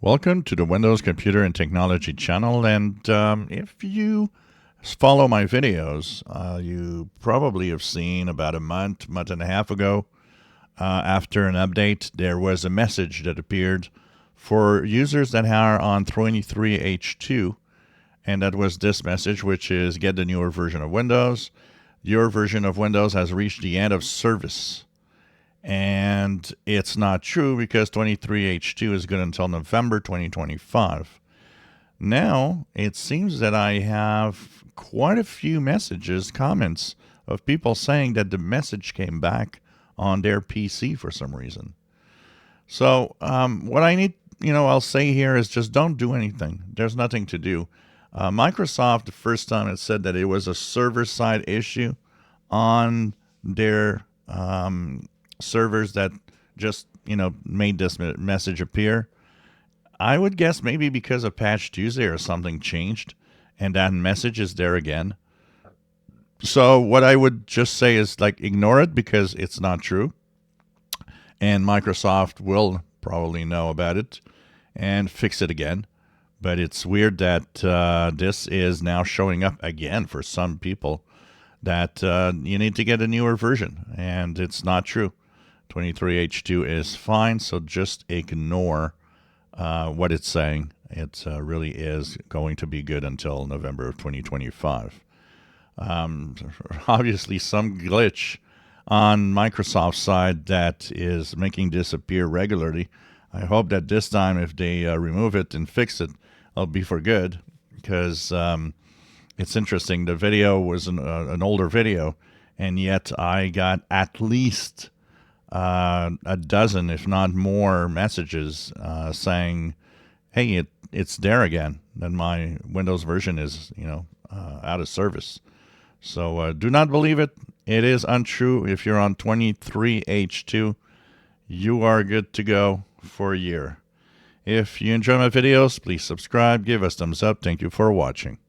Welcome to the Windows Computer and Technology channel. And if you follow my videos, you probably have seen about a month and a half ago, after an update, there was a message that appeared for users that are on 23H2. And that was this message, which is get the newer version of Windows. Your version of Windows has reached the end of service. And it's not true because 23H2 is good until November 2025. Now, it seems that I have quite a few messages, comments of people saying that the message came back on their PC for some reason. So, what I need, I'll say here is just don't do anything. There's nothing to do. Microsoft, the first time it said that it was a server-side issue on their servers that just, made this message appear. I would guess maybe because of Patch Tuesday or something changed and that message is there again. So what I would just say is ignore it because it's not true. And Microsoft will probably know about it and fix it again. But it's weird that this is now showing up again for some people that you need to get a newer version. And it's not true. 23H2 is fine, so just ignore what it's saying. It really is going to be good until November of 2025. Obviously, some glitch on Microsoft's side that is making this appear regularly. I hope that this time, if they remove it and fix it, it'll be for good, because it's interesting. The video was an older video, and yet I got at least a dozen, if not more, messages saying, "Hey, it's there again." Then my Windows version is, out of service. So do not believe it. It is untrue. If you're on 23H2, you are good to go for a year. If you enjoy my videos, please subscribe, give us thumbs up. Thank you for watching.